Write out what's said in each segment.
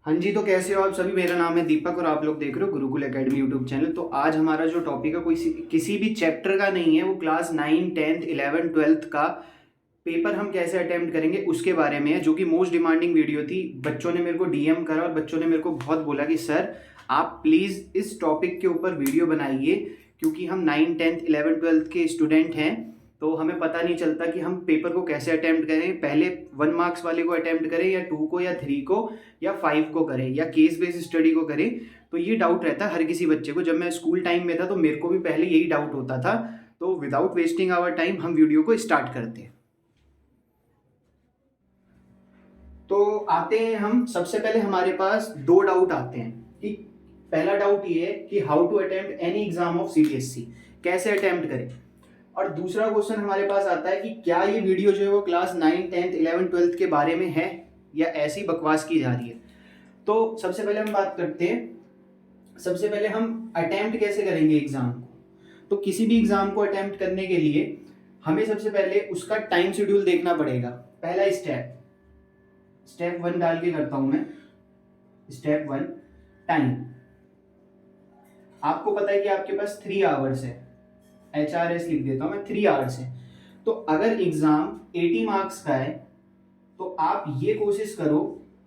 हाँ जी, तो कैसे हो आप सभी। मेरा नाम है दीपक और आप लोग देख रहे हो गुरुकुल एकेडमी यूट्यूब चैनल। तो आज हमारा जो टॉपिक है कोई किसी भी चैप्टर का नहीं है, वो क्लास 9, 10th, 11, 12th का पेपर हम कैसे अटेम्प्ट करेंगे उसके बारे में है, जो कि मोस्ट डिमांडिंग वीडियो थी। बच्चों ने मेरे को डीएम करा और बच्चों ने मेरे को बहुत बोला कि सर आप प्लीज़ इस टॉपिक के ऊपर वीडियो बनाइए, क्योंकि हम 9, 10th, 11, 12th के स्टूडेंट हैं। तो हमें पता नहीं चलता कि हम पेपर को कैसे अटेम्प्ट करें, पहले 1 मार्क्स वाले को अटेम्प्ट करें या 2 को या 3 को या 5 को करें या केस बेस्ड स्टडी को करें। तो ये डाउट रहता है हर किसी बच्चे को। जब मैं स्कूल टाइम में था तो मेरे को भी पहले यही डाउट होता था। तो विदाउट वेस्टिंग आवर टाइम हम वीडियो को स्टार्ट करते हैं। तो आते हैं हम, सबसे पहले हमारे पास दो डाउट आते हैं कि पहला डाउट ये है कि how to attempt any exam of CBSE, कैसे अटेम्प्ट करें। और दूसरा क्वेश्चन हमारे पास आता है कि क्या ये वीडियो जो है वो क्लास 9, 10th, 11, 12th के बारे में है या ऐसी बकवास की जा रही है। तो सबसे पहले हम बात करते हैं, सबसे पहले हम अटेम्प्ट कैसे करेंगे एग्जाम को। तो किसी भी एग्जाम को अटेम्प्ट करने के लिए हमें सबसे पहले उसका टाइम शेड्यूल देखना पड़ेगा। पहला स्टेप 1 डाल के करता हूं मैं। Step 1 time. आपको पता है कि आपके पास 3 आवर्स है, HRS लिख देता हूं मैं, 3 आवर्स है। तो अगर एग्जाम 80 मार्क्स का है तो आप ये कोशिश करो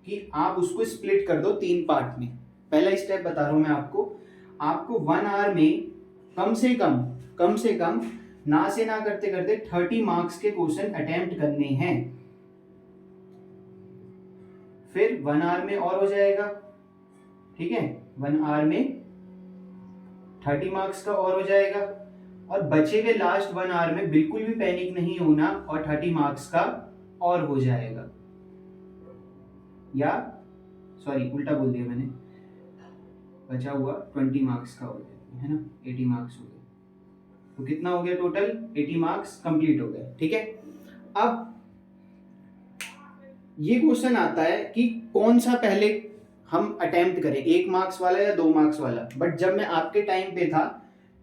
कि आप उसको स्प्लिट कर दो 3 पार्ट में। पहला स्टेप बता रहा हूं मैं आपको 1 आवर में कम से कम ना से ना करते करते 30 मार्क्स के क्वेश्चन अटेम्प्ट करने हैं। फिर 1 आवर में और हो जाएगा, ठीक है, 1 आवर में 30 मार्क्स का और हो जाएगा। और बचे हुए लास्ट 1 आवर में बिल्कुल भी पैनिक नहीं होना और 30 मार्क्स का और हो जाएगा। या सॉरी, उल्टा बोल दिया मैंने, बचा हुआ 20 मार्क्स का हो जाएगा, है ना, 80 मार्क्स हो गए। तो कितना हो गया टोटल, 80 मार्क्स कंप्लीट हो गए, ठीक है। अब ये क्वेश्चन आता है कि कौन सा पहले हम अटेम्प्ट करें, 1 मार्क्स वाला या 2 मार्क्स वाला। बट जब मैं आपके टाइम पे था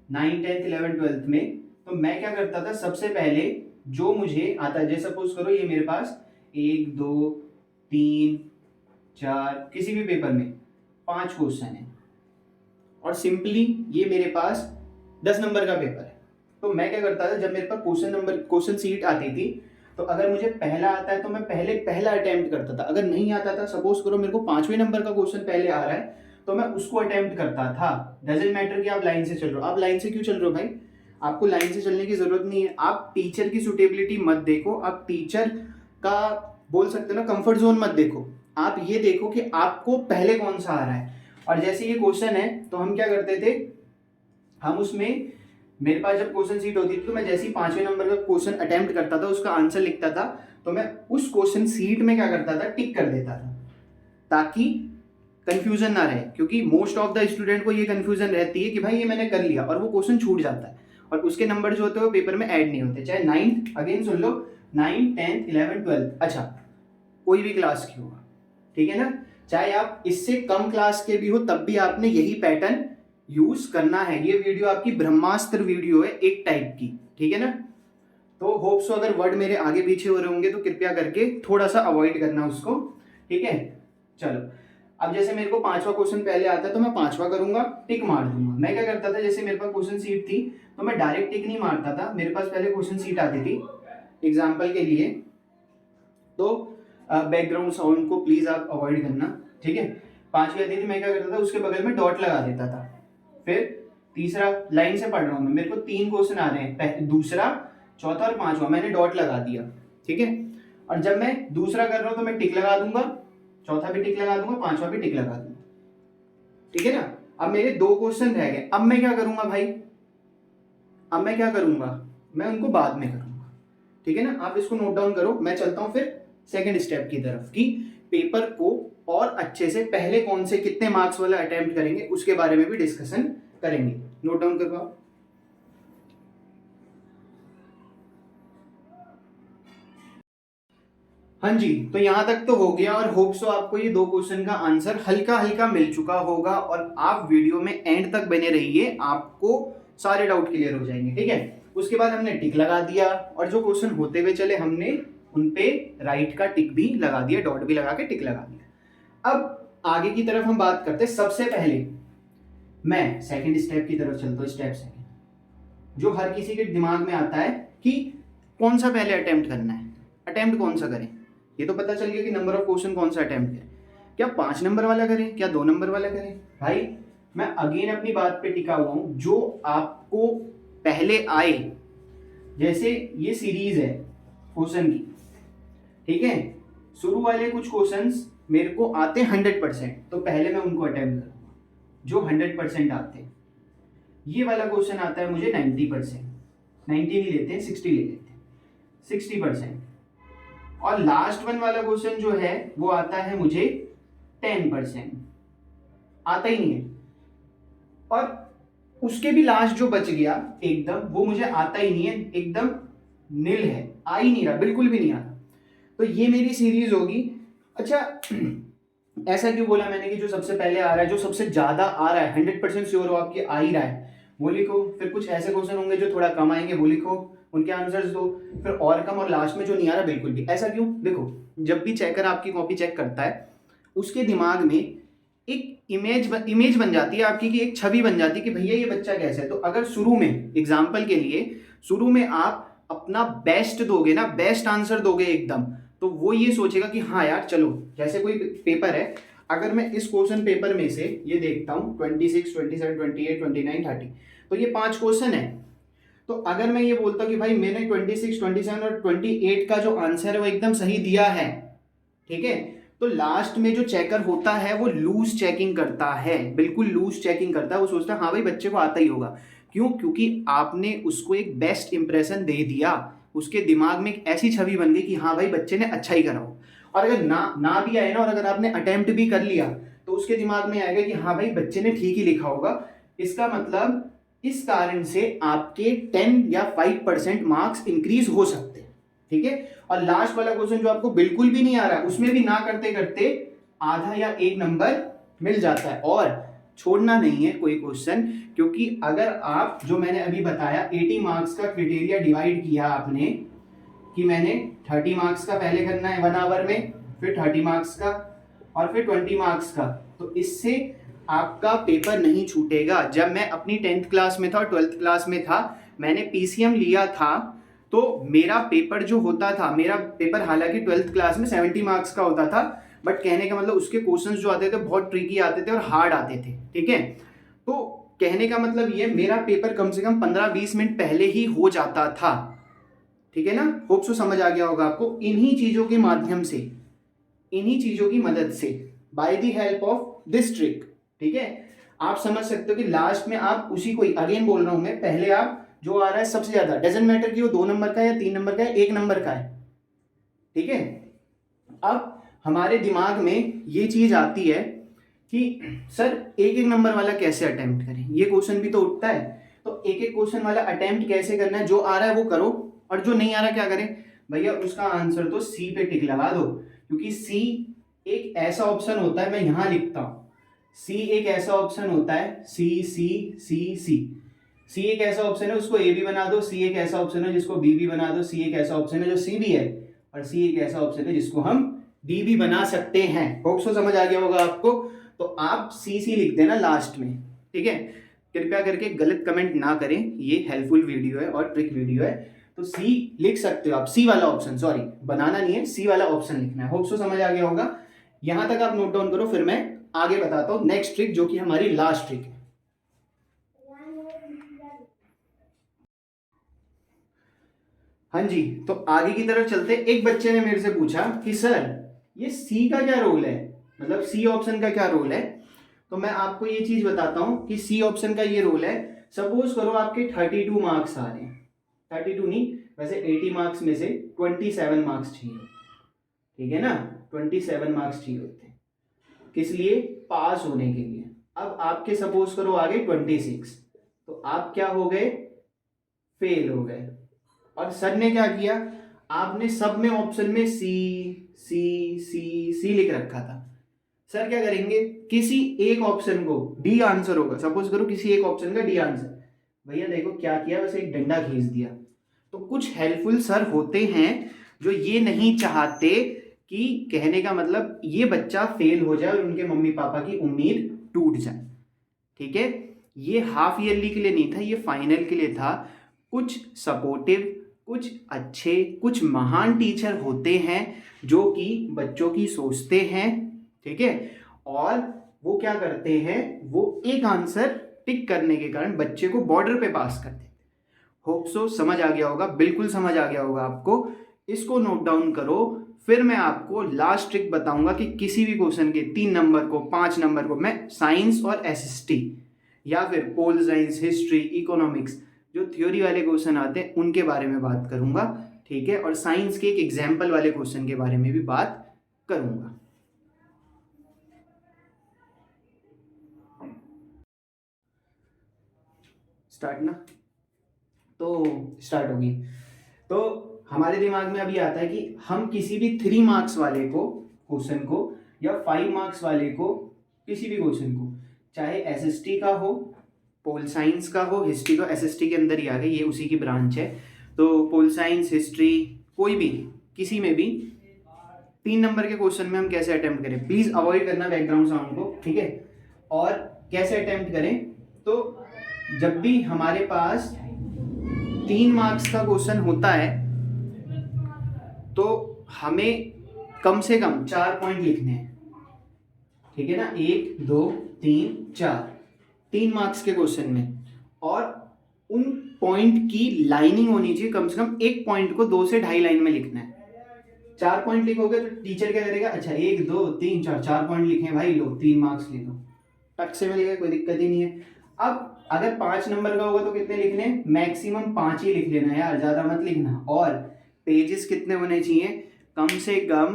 9, 10th, 11, 12th में, तो मैं क्या करता था, सबसे पहले जो मुझे आता है, जैसे सपोज करो ये मेरे पास 1, 2, 3, 4 किसी भी पेपर में 5 क्वेश्चन है और सिंपली ये मेरे पास 10 नंबर का पेपर है। तो मैं क्या करता था, जब मेरे पास क्वेश्चन सीट आती थी, तो अगर मुझे पहला आता है तो मैं पहला अटेम्प्ट करता था। अगर नहीं आता था, सपोज करो मेरे को 5वें नंबर का क्वेश्चन पहले आ रहा है, तो मैं उसको अटेम्प्ट करता था। डजंट मैटर कि आप लाइन से चल रहे हो। आप लाइन से क्यों चल रहे हो भाई, आपको लाइन से चलने की जरूरत नहीं है। आप टीचर की सुटेबिलिटी मत देखो, आप टीचर का बोल सकते हो ना कंफर्ट जोन मत देखो। आप ये देखो कि आपको पहले कौन सा आ रहा है। और जैसे ये क्वेश्चन है तो हम क्या करते थे, हम उसमें, मेरे पास जब क्वेश्चन सीट होती थी तो मैं जैसे ही 5वें नंबर का क्वेश्चन अटेम्प्ट करता था, उसका आंसर लिखता था, तो मैं उस क्वेश्चन सीट में क्या करता था, टिक कर देता था, ताकि कंफ्यूजन ना रहे। क्योंकि मोस्ट ऑफ द स्टूडेंट को ये कंफ्यूजन रहती है कि भाई ये मैंने कर लिया, और वो क्वेश्चन छूट जाता है और उसके नंबर जो होते हैं वो पेपर में ऐड नहीं होते। चाहे 9th, अगेन सुन लो, 9, 10th, 11, 12th, अच्छा कोई भी क्लास की होगा, ठीक है ना, चाहे आप इससे कम क्लास के भी हो, तब भी आपने यही पैटर्न यूज करना है। ये वीडियो आपकी ब्रह्मास्त्र वीडियो है एक टाइप की, ठीक है ना। तो होप सो अगर वर्ड मेरे आगे पीछे हो रहे होंगे तो कृपया करके थोड़ा सा अवॉइड करना उसको, ठीक है। चलो, अब जैसे मेरे को 5वां क्वेश्चन पहले आता है तो मैं 5वां करूंगा, टिक मार दूंगा। मैं क्या करता था, जैसे मेरे पास क्वेश्चन सीट थी तो मैं डायरेक्ट टिक नहीं मारता था, मेरे पास पहले क्वेश्चन सीट आती थी। एग्जाम्पल के लिए, तो बैकग्राउंड साउंड को प्लीज आप अवॉइड करना, ठीक है। 5वीं आती थी, मैं क्या करता था, उसके बगल में डॉट लगा देता था। फिर तीसरा, लाइन से पढ़ रहा हूं मैं, मेरे को 3 क्वेश्चन आ रहे हैं, दूसरा, चौथा और 5वां, मैंने डॉट लगा दिया, ठीक है। और जब मैं दूसरा कर रहा हूं तो मैं टिक लगा दूंगा, चौथा भी टिक लगा दूंगा, 5वां भी टिक लगा दूंगा, ठीक है ना। अब मेरे 2 क्वेश्चन रह गए, अब मैं क्या करूंगा भाई, अब मैं क्या करूंगा, मैं उनको बाद में करूंगा, ठीक है ना। आप इसको नोट डाउन करो, मैं चलता हूं फिर सेकंड स्टेप की तरफ कि पेपर को और अच्छे से पहले कौन से कितने मार्क्स वाला अटेम्प्ट करेंगे उसके बारे में भी डिस्कशन करेंगे। नोट डाउन करवाओ। हाँ जी, तो यहां तक तो हो गया और होप सो आपको ये 2 क्वेश्चन का आंसर हल्का हल्का मिल चुका होगा। और आप वीडियो में एंड तक बने रहिए, आपको सारे डाउट क्लियर हो जाएंगे, ठीक है। उसके बाद हमने टिक लगा दिया और जो क्वेश्चन होते हुए चले हमने उनपे राइट का टिक भी लगा दिया, डॉट भी लगा के टिक लगा दिया। अब आगे की तरफ हम बात करते हैं। सबसे पहले मैं सेकंड स्टेप की तरफ चलता हूँ, स्टेप सेकंड, जो हर किसी के दिमाग में आता है कि कौन सा पहले अटेम्प्ट करना है, अटेम्प्ट कौन सा करें। ये तो पता चल गया कि नंबर ऑफ क्वेश्चन कौन सा अटेम्प्ट करें, क्या 5 नंबर वाला करें, क्या 2 नंबर वाला करें। भाई मैं अगेन अपनी बात पे टिका हुआ हूं, जो आपको पहले आए। जैसे ये सीरीज है क्वेश्चन की, ठीक है, शुरू वाले कुछ क्वेश्चंस मेरे को आते हैं 100%, तो पहले मैं उनको अटेम्प्ट करूंगा जो 100% आते हैं। ये वाला क्वेश्चन आता है मुझे 90%, 90 नहीं लेते हैं, 60 ले लेते हैं, 60%। और लास्ट वन वाला क्वेश्चन जो है वो आता है मुझे 10%, आता ही नहीं है। और उसके भी लास्ट जो बच गया एकदम, वो मुझे आता ही नहीं है, एकदम नील है, आ ही नहीं रहा, बिल्कुल भी नहीं आता। तो ये मेरी सीरीज होगी। अच्छा ऐसा क्यों बोला मैंने कि जो सबसे पहले आ रहा है, जो सबसे ज्यादा आ रहा है, 100% श्योर हो आपकी आ ही रहा है, वो लिखो। फिर कुछ ऐसे क्वेश्चन होंगे जो थोड़ा कम आएंगे, वो लिखो, उनके आंसर्स दो, फिर और कम, और लास्ट में जो नहीं आ रहा बिल्कुल भी। ऐसा क्यों? देखो, जब भी चेकर आपकी कॉपी चेक करता है, उसके दिमाग में एक इमेज बन जाती है आपकी, कि एक छवि बन जाती है कि भैया ये बच्चा कैसा है। तो अगर शुरू में, एग्जाम्पल के लिए, शुरू में आप अपना बेस्ट दोगे ना, बेस्ट आंसर दोगे एकदम, तो वो ये सोचेगा कि हाँ यार चलो, जैसे कोई पेपर है, अगर मैं इस क्वेश्चन पेपर में से ये देखता हूँ 26, 27, 28, 29, 30, तो ये 5 क्वेश्चन है। तो अगर मैं ये बोलता हूँ कि भाई मैंने 26, 27 और 28 का जो आंसर है वो एकदम सही दिया है, ठीक है, तो लास्ट में जो चेकर होता है वो लूज चेकिंग करता है, बिल्कुल लूज चेकिंग करता है। वो सोचता है हाँ भाई बच्चे को आता ही होगा। क्यों? क्योंकि आपने उसको एक बेस्ट इंप्रेशन दे दिया, उसके दिमाग में एक ऐसी छवि बन गई कि हाँ भाई बच्चे ने अच्छा ही करा हो। और अगर ना भी आए ना, और अगर आपने अटेम्प्ट भी कर लिया, तो उसके दिमाग में आएगा कि हाँ भाई बच्चे ने ठीक ही लिखा होगा। इसका मतलब इस कारण से आपके 10 या 5% मार्क्स इंक्रीज हो सकते हैं, ठीक है। और लास्ट वाला क्वेश्चन जो आपको बिल्कुल भी नहीं आ रहा है, उसमें भी ना करते करते आधा या 1 नंबर मिल जाता है। और छोड़ना नहीं है कोई क्वेश्चन, क्योंकि अगर आप, जो मैंने अभी बताया, 80 मार्क्स का क्राइटेरिया डिवाइड किया आपने, कि मैंने 30 मार्क्स का पहले करना है 1 आवर में, फिर 30 मार्क्स का, और फिर 20 मार्क्स का, तो इससे आपका पेपर नहीं छूटेगा। जब मैं अपनी 10th क्लास में था और 12th क्लास में था, मैंने पीसीएम लिया था, तो मेरा पेपर जो होता था, मेरा पेपर हालांकि 12th क्लास में 70 मार्क्स का होता था, बट कहने का मतलब उसके क्वेश्चंस जो आते थे बहुत ट्रिकी आते थे और हार्ड आते थे, ठीक है। तो कहने का मतलब ये, मेरा पेपर कम से कम 15-20 मिनट पहले ही हो जाता था, ठीक है ना। होप सो समझ आ गया होगा आपको। इन्हीं चीजों के माध्यम से, इन्हीं चीजों की मदद से, by the help of this trick, ठीक है, आप समझ सकते हो कि लास्ट में आप उसी को, अगेन बोल रहा हूं मैं, पहले आप जो आ रहा है सबसे ज्यादा, डजंट मैटर कि वो 2 नंबर का है या 3 नंबर का है, 1 नंबर का है, ठीक है। अब हमारे दिमाग में ये चीज आती है कि सर एक एक नंबर वाला कैसे अटेम्प्ट करें, ये क्वेश्चन भी तो उठता है। तो एक एक क्वेश्चन वाला अटेम्प्ट कैसे करना है, जो आ रहा है वो करो, और जो नहीं आ रहा क्या करें भैया, उसका आंसर तो सी पे टिक लगा दो, क्योंकि सी एक ऐसा ऑप्शन होता है, मैं यहां लिखता हूं, सी एक ऐसा ऑप्शन होता है, सी सी सी सी, सी एक ऐसा ऑप्शन है उसको ए भी बना दो, सी एक ऐसा ऑप्शन है जिसको बी भी बना दो, सी एक ऐसा ऑप्शन है जो सी भी है, और सी एक ऐसा ऑप्शन है जिसको हम डी भी बना सकते हैं। होप सो समझ आ गया होगा आपको। तो आप सी सी लिख देना लास्ट में, ठीक है। कृपया करके गलत कमेंट ना करें, ये हेल्पफुल वीडियो है और ट्रिक वीडियो है। तो सी लिख सकते हो आप, सी वाला ऑप्शन, सॉरी बनाना नहीं है, सी वाला ऑप्शन लिखना है। होप सो समझ आ गया होगा। यहां तक आप नोट डाउन करो, फिर मैं आगे बताता हूं नेक्स्ट ट्रिक, जो कि हमारी लास्ट ट्रिक है। हाँ जी, तो आगे की तरफ चलते। एक बच्चे ने मेरे से पूछा कि सर ये सी का क्या रोल है, मतलब सी ऑप्शन का क्या रोल है। तो मैं आपको ये चीज बताता हूं कि सी ऑप्शन का ये रोल है। सपोज करो आपके 32 मार्क्स आ रहे हैं, 32 नहीं, वैसे 80 मार्क्स में से 27 मार्क्स चाहिए, ठीक है ना, 27 मार्क्स चाहिए होते हैं, किस लिए? पास होने के लिए। अब आपके सपोज करो आ गए 26, तो आप क्या हो गए? फेल हो गए। और सर ने क्या किया, आपने सब में ऑप्शन में सी सी सी सी लिख रखा था। सर क्या करेंगे, किसी एक ऑप्शन को, डी आंसर होगा, सपोज करो किसी एक ऑप्शन का डी आंसर, भैया देखो क्या किया, बस एक डंडा खींच दिया। तो कुछ हेल्पफुल सर होते हैं जो ये नहीं चाहते कि कहने का मतलब ये बच्चा फेल हो जाए और उनके मम्मी पापा की उम्मीद टूट जाए। ठीक है, ये हाफ ईयरली के लिए नहीं था, ये फाइनल के लिए था। कुछ सपोर्टिव, कुछ अच्छे, कुछ महान टीचर होते हैं जो कि बच्चों की सोचते हैं। ठीक है, और वो क्या करते हैं, वो एक आंसर टिक करने के कारण बच्चे को बॉर्डर पे पास कर देते। होप सो समझ आ गया होगा, बिल्कुल समझ आ गया होगा आपको। इसको नोट डाउन करो, फिर मैं आपको लास्ट ट्रिक बताऊंगा कि किसी भी क्वेश्चन के 3 नंबर को, 5 नंबर को, मैं साइंस और एसएसटी या फिर पोल साइंस, हिस्ट्री, इकोनॉमिक्स, जो थ्योरी वाले क्वेश्चन आते हैं उनके बारे में बात करूंगा। ठीक है, और साइंस के एक एग्जाम्पल वाले क्वेश्चन के बारे में भी बात करूंगा। स्टार्ट ना, तो स्टार्ट होगी। तो हमारे दिमाग में अभी आता है कि हम किसी भी 3 मार्क्स वाले को क्वेश्चन को या 5 मार्क्स वाले को किसी भी क्वेश्चन को, चाहे एसएसटी का हो, पोल साइंस का हो, हिस्ट्री का, एसएसटी के अंदर ही आ गई, ये उसी की ब्रांच है। तो पोल साइंस, हिस्ट्री, कोई भी, किसी में भी 3 नंबर के क्वेश्चन में हम कैसे अटेम्प्ट करें। प्लीज अवॉइड करना बैकग्राउंड साउंड को। ठीक है, और कैसे अटेम्प्ट करें, तो जब भी हमारे पास 3 मार्क्स का क्वेश्चन होता है तो हमें कम से कम 4 पॉइंट लिखने हैं। ठीक है ना, 1 2 3 4, 3 मार्क्स के क्वेश्चन में, और उन पॉइंट की लाइनिंग होनी चाहिए। कम से कम एक पॉइंट को 2 से 2.5 लाइन में लिखना है। 4 पॉइंट लिखोगे तो टीचर क्या करेगा, अच्छा 1 2 3 4, 4 पॉइंट लिखे भाई, लो 3 मार्क्स ले लो, टक से मिलेगा, कोई दिक्कत ही नहीं है। अब अगर 5 नंबर का होगा तो कितने लिखने, मैक्सिमम 5 ही लिख लेना यार, ज्यादा मत लिखना। और पेजेस कितने होने चाहिए, कम से कम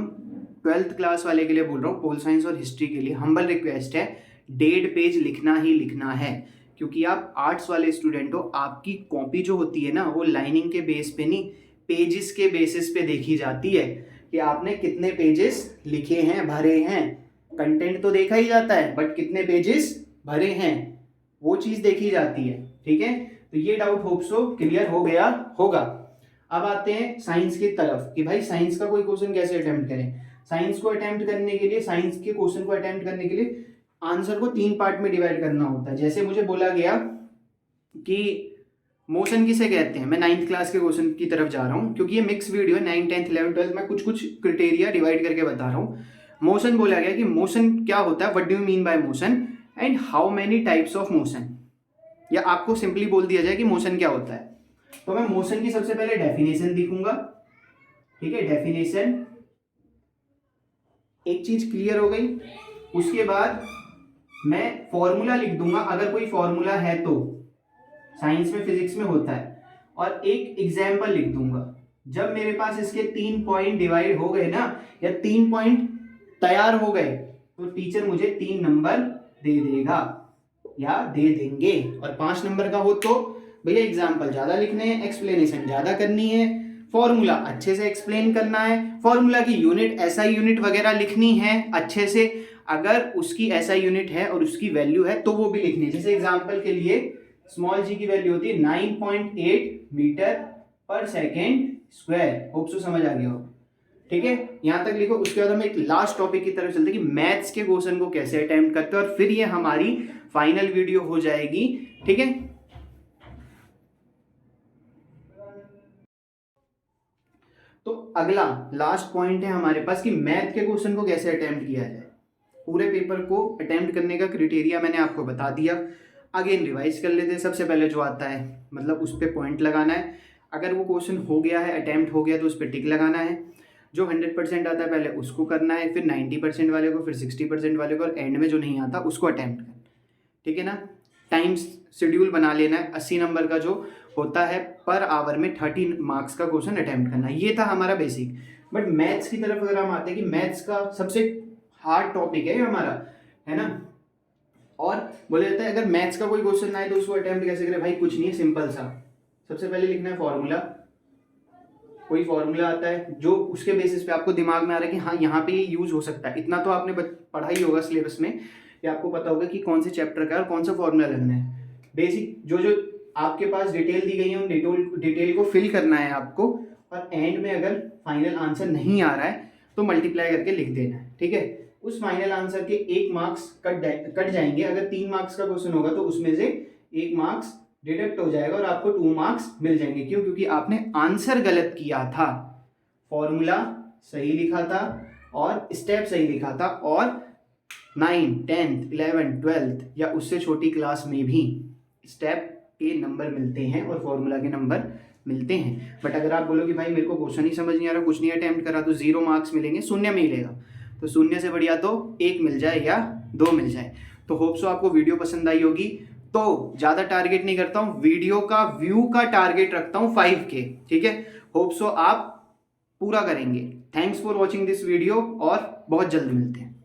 12th क्लास वाले के लिए बोल रहा हूँ, पोल साइंस और हिस्ट्री के लिए हम्बल रिक्वेस्ट है, 1.5 पेज लिखना ही लिखना है। क्योंकि आप आर्ट्स वाले स्टूडेंट हो, आपकी कॉपी जो होती है ना, वो लाइनिंग के बेस पे नहीं, पेजेस के बेसिस पे देखी जाती है कि आपने कितने पेजेस लिखे हैं, भरे हैं। कंटेंट तो देखा ही जाता है, बट कितने पेजेस भरे हैं वो चीज देखी जाती है। ठीक है, तो ये डाउट होप सो क्लियर हो गया होगा। अब आते हैं साइंस की तरफ कि भाई साइंस का कोई क्वेश्चन कैसे अटेम्प्ट करें। साइंस को अटेम्प्ट करने के लिए, साइंस के क्वेश्चन को अटेम्प्ट करने के लिए आंसर को 3 पार्ट में डिवाइड करना होता है। जैसे मुझे बोला गया कि मोशन किसे कहते हैं, मैं 9th क्लास के क्वेश्चन की तरफ जा रहा हूँ, क्योंकि ये मिक्स वीडियो है, 9th 10th 11th 12th मैं कुछ कुछ क्राइटेरिया डिवाइड करके बता रहा हूँ। मोशन बोला गया कि मोशन क्या होता है, what do you mean by motion and how many types of motion, या आपको सिंपली बोल दिया जाए कि मोशन क्या होता है। तो मैं मोशन की सबसे पहले डेफिनेशन लिखूंगा। ठीक है, डेफिनेशन, एक चीज क्लियर हो गई। उसके बाद मैं फॉर्मूला लिख दूंगा, अगर कोई फॉर्मूला है तो, साइंस में फिजिक्स में होता है, और एक एग्जाम्पल लिख दूंगा। जब मेरे पास इसके 3 पॉइंट डिवाइड हो गए ना, या 3 पॉइंट तैयार हो गए, तो टीचर मुझे 3 नंबर दे देगा या दे देंगे। और 5 नंबर का हो तो भैया एग्जाम्पल ज्यादा लिखने हैं, एक्सप्लेनेशन ज्यादा करनी है, फॉर्मूला अच्छे से एक्सप्लेन करना है, फॉर्मूला की यूनिट एसआई यूनिट वगैरह लिखनी है अच्छे से, अगर उसकी एसआई यूनिट है और उसकी वैल्यू है तो वो भी लिखनी है। जैसे एग्जाम्पल के लिए स्मॉल जी की वैल्यू होती है 9.8 मीटर पर सेकेंड स्क्वायर। होप सो समझ आ गया हो। ठीक है, यहां तक लिखो। उसके बाद हम एक लास्ट टॉपिक की तरफ चलते हैं कि मैथ्स के क्वेश्चन को कैसे अटेम्प्ट करते हैं, और फिर ये हमारी फाइनल वीडियो हो जाएगी। ठीक है, तो अगला लास्ट पॉइंट है हमारे पास कि मैथ के क्वेश्चन को कैसे अटेम्प्ट किया जाए। पूरे पेपर को अटेम्प्ट करने का क्राइटेरिया मैंने आपको बता दिया। अगेन रिवाइज कर लेते हैं। सबसे पहले जो आता है, मतलब उस पर पॉइंट लगाना है। अगर वो क्वेश्चन हो गया है, अटेम्प्ट हो गया, तो उस पर टिक लगाना है। जो 100% आता है पहले उसको करना है, फिर 90% वाले को, फिर 60% वाले को, और एंड में जो नहीं आता उसको अटेम्प्ट करना। ठीक है ना, टाइम शेड्यूल बना लेना है। 80 नंबर का जो होता है पर आवर में 30 मार्क्स का क्वेश्चन अटेम्प्ट करना। ये था हमारा बेसिक। बट मैथ्स की तरफ अगर हम आते हैं कि मैथ्स का सबसे हार्ड टॉपिक है हमारा, है ना। और बोला जाता है अगर मैथ्स का कोई क्वेश्चन आए तो उसको अटेम्प्ट कैसे करें। भाई कुछ नहीं है, सिंपल सा। सबसे पहले लिखना है फॉर्मूला। कोई फॉर्मूला आता है जो उसके बेसिस पे आपको दिमाग में आ रहा है कि हाँ यहाँ पे ये यूज हो सकता है। इतना तो आपने पढ़ा ही होगा सिलेबस में, या आपको पता होगा कि कौन से चैप्टर का और कौन सा फॉर्मूला लगना है। बेसिक जो जो आपके पास डिटेल दी गई है उन डिटेल को फिल करना है आपको। और एंड में अगर फाइनल आंसर नहीं आ रहा है तो मल्टीप्लाई करके लिख देना है, ठीक है। उस फाइनल आंसर के 1 मार्क्स कट जाएंगे। अगर 3 मार्क्स का क्वेश्चन होगा तो उसमें से 1 मार्क्स डिडक्ट हो जाएगा और आपको 2 मार्क्स मिल जाएंगे। क्यों? क्योंकि आपने आंसर गलत किया था, फॉर्मूला सही लिखा था और स्टेप सही लिखा था। और 9, 10th, 11th, 12th या उससे छोटी क्लास में भी स्टेप के नंबर मिलते हैं और फॉर्मूला के नंबर मिलते हैं। बट अगर आप बोलो कि भाई मेरे को क्वेश्चन ही समझ नहीं आ रहा, कुछ नहीं अटेम्प्ट करा, तो 0 मार्क्स मिलेंगे, शून्य मिलेगा। तो शून्य से बढ़िया तो 1 मिल जाए या 2 मिल जाए। तो होप सो आपको वीडियो पसंद आई होगी। तो ज़्यादा टारगेट नहीं करता हूँ, वीडियो का व्यू का टारगेट रखता हूँ 5K, ठीक है। होप सो आप पूरा करेंगे। Thanks for watching this video और बहुत जल्द मिलते हैं।